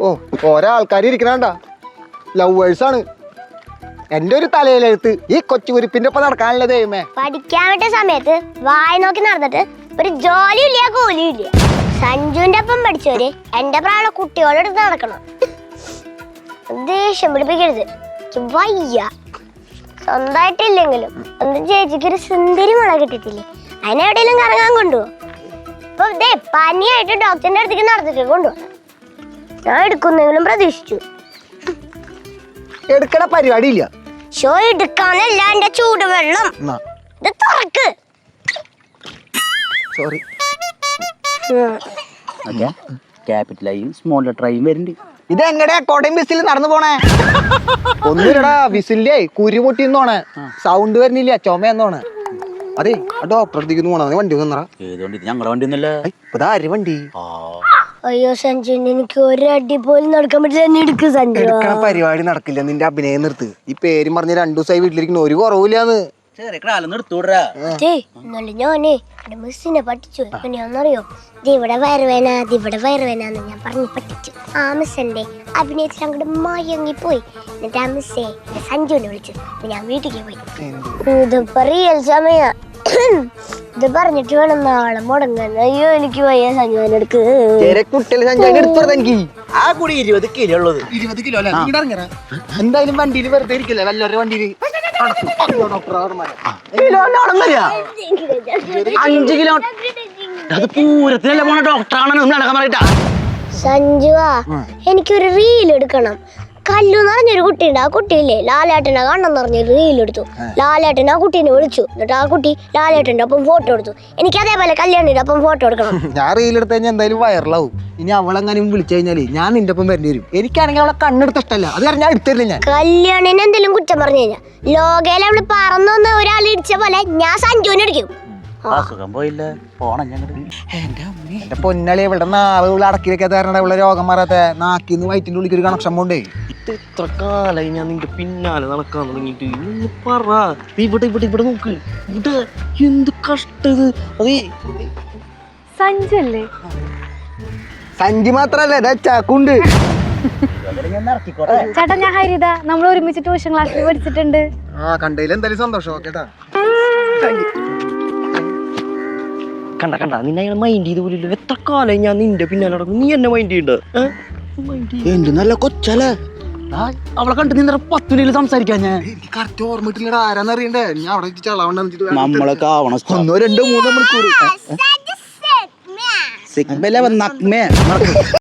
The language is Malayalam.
ഓ ഓരോ ആൾക്കാർ ഇരിക്കണണ്ട ലവേഴ്സാണ്. എന്റെ ഒരു തലയിലെഴുത്ത് ഈ കൊച്ചുകുരിപ്പിന്റെ ഒപ്പം നടക്കാനുള്ള ദൈവമേ. പഠിക്കാൻ പറ്റിയ സമയത്ത് വായി നോക്കി നടന്നിട്ട് ഒരു ജോലിയും ഇല്ല കൂലിയും ഇല്ല. സഞ്ജുവിന്റെ ഒപ്പം പഠിച്ചവര് എന്റെ പ്രായമുള്ള കുട്ടികളെടുത്ത് നടക്കണം. ദേഷ്യം പിടിപ്പിക്കരുത്, വയ്യ. സ്വന്തമായിട്ടില്ലെങ്കിലും ഒന്ന് ചേച്ചിക്ക് ഒരു സുന്ദരി മുള കിട്ടിയിട്ടില്ലേ, അതിനെവിടെയെങ്കിലും കറങ്ങാൻ കൊണ്ടുപോകും. ഇപ്പൊ ഇതേ പനിയായിട്ട് ഡോക്ടറിന്റെ അടുത്തേക്ക് നടത്തിട്ട് കൊണ്ടുപോകാം. ഞാൻ എടുക്കുന്നെങ്കിലും പ്രതീക്ഷിച്ചു. എടുക്കണ പരിപാടി ഇല്ല. ഷോ എടുക്കാനല്ല എന്റെ ചൂടുവെള്ളം. ഇത് തുറക്ക്. സോറി. ക്യാപിറ്റലായും സ്മോൾ ലെറ്ററായും വരുന്നുണ്ട്. ഇത് എങ്ങടെയാ കോട്ടയം ബസ്സിൽ നടന്നു പോണേ? ഒന്നുമില്ലടാ, വിസിലേ കുരുമുട്ടിന്നോണേ, സൗണ്ട് വരുന്നില്ല, ചുമയെന്നോണ്. അതെ ആ ഡോക്ടർ അടുത്തേക്ക് പോണ വണ്ടി ഒന്നറ. ഏത് വണ്ടി? ഞങ്ങളുടെ വണ്ടി ഒന്നല്ല. ഇപ്പൊ ആര് വണ്ടി? അയ്യോ സഞ്ജു, എനിക്ക് ഒരു അടി പോലും നടക്കാൻ പറ്റില്ല. എടുക്ക് സഞ്ജു. എടുക്കണ പരിപാടി നടക്കില്ല, നിന്റെ അഭിനയം നിർത്ത്. ഈ പേരും പറഞ്ഞ് 2 ദിവസമായി വീട്ടിലിരിക്കുന്ന ഒരു കുറവില്ലാന്ന്. ഇന്നലെ ഞാനേ എന്റെ മിസ്സിനെ പറ്റിച്ചു. എങ്ങനെയാന്നറിയോ? ഇവിടെ വയറുവേന ഇവിടെ വയറുവേനാന്ന് ഞാൻ പറഞ്ഞു പറ്റിച്ചു. ആ മിസ്സന്റെ അഭിനയത്തിൽ അങ്ങോട്ട് മയങ്ങിപ്പോയി. എന്നിട്ട് ആ മിസ്സേ സഞ്ജുവിനെ വിളിച്ചു. ഞാൻ വീട്ടിലേക്ക് പോയി. ഇതിപ്പോ റിയൽ സമയ. ഇത് പറഞ്ഞിട്ട് വേണം നാളെ മുടങ്ങാൻ. അയ്യോ എനിക്ക് വയ്യ. സഞ്ജുവിനെ എടുക്ക്. ആ കൂടി 20 കിലോ ഉള്ളത്. 20 കിലോ അല്ലേ? എന്തായാലും വണ്ടിയിൽ വെറുതെ ഇരിക്കില്ല, വല്ലവരുടെ വണ്ടിയിൽ 5 കിലോ. അത് പൂരത്തിനല്ല പോണ ഡോക്ടറാണെന്ന് നടക്കാൻ പറയട്ടാ. സഞ്ജുവാ, എനിക്കൊരു റീൽ എടുക്കണം. കല്ലു നിറഞ്ഞൊരു കുട്ടിയുണ്ട്. ആ കുട്ടിയില്ലേ ലാലേട്ടനെ കണ്ണം നിറഞ്ഞൊരു റീൽ എടുത്തു. ലാലേട്ടൻ ആ കുട്ടീനെ വിളിച്ചു. എന്നിട്ട് ആ കുട്ടി ലാലേട്ടന്റെ ഒപ്പം ഫോട്ടോ എടുത്തു. എനിക്ക് അതേപോലെ കല്യാണിന്റെ ഒപ്പം ഫോട്ടോ എടുക്കണം. ഞാൻ റീൽ എടുത്തു കഴിഞ്ഞാൽ എന്തായാലും വൈറലാവും. ഇനി അവളെങ്ങാനും വിളിച്ചു കഴിഞ്ഞാല് ഞാൻ നിന്റെ ഒപ്പം വരേണ്ടി വരും. എനിക്കാണെങ്കിൽ അവളെ കണ്ണെടുത്ത ഇഷ്ടമല്ല, അത് കാരണം ഞാൻ എടുത്തില്ല. ഞാൻ കല്യാണിന് എന്തെങ്കിലും കുറ്റം പറഞ്ഞു കഴിഞ്ഞാൽ ലോകയിൽ അവള് പറന്നൊന്ന് ഒരാൾ ഇടിച്ച പോലെ ഞാൻ സഞ്ജുവിനെ അടിക്കും. അസുഖം പോയില്ല, പോണം ഞങ്ങള്. എന്റെ പൊന്നളി ഇവിടെ നാവ് അടക്കി വെക്കാത്ത കാരണം ഇവിടെ രോഗം മാറാത്ത നാക്കിന്ന് വയറ്റിന്റെ ഉള്ളിൽ ഒരു കണക്ഷൻ പോണ്ടേ. ഇത്ര കാലായി ഞാൻ നിന്റെ പിന്നാലെ നടക്കാൻ തുടങ്ങിട്ട്. പറ ഇവിടെ ഇവിടെ ഇവിടെ നോക്ക്, ഇവിടെ എന്ത് കഷ്ടത്. അതേ സഞ്ജു അല്ലേ? സഞ്ജി മാത്രല്ല ചാക്കുണ്ട്. ചേട്ടാ ഞാൻ ഹരിത, നമ്മൾ ഒരുമിച്ച് ട്യൂഷൻ ക്ലാസ്സിൽ പഠിച്ചിട്ടുണ്ട്. ആ കണ്ടതിൽ എന്തായാലും സന്തോഷം. കേട്ടാ കണ്ട കണ്ട നിന്നെ അയാൾ മൈൻഡ് ചെയ്ത് പോലില്ല. എത്ര കാലായി ഞാൻ നിന്റെ പിന്നാലെ നടക്കും, നീ എന്നെ മൈൻഡ് ചെയ്യണ്ട. എന്ത് നല്ല കൊച്ചല്ലേ. അവളെ കണ്ടു നിന്നറ 10 മിനിറ്റ് സംസാരിക്കാൻ. ഞാൻ എനിക്ക് കറക്റ്റ് ഓർമ്മയിട്ടില്ല ആരാന്നറിയണ്ടേ. ഞാൻ അവിടെ ചളവണ്ടിട്ട് നമ്മളൊക്കെ ആവണം 1 2 3 മണിക്കൂർ.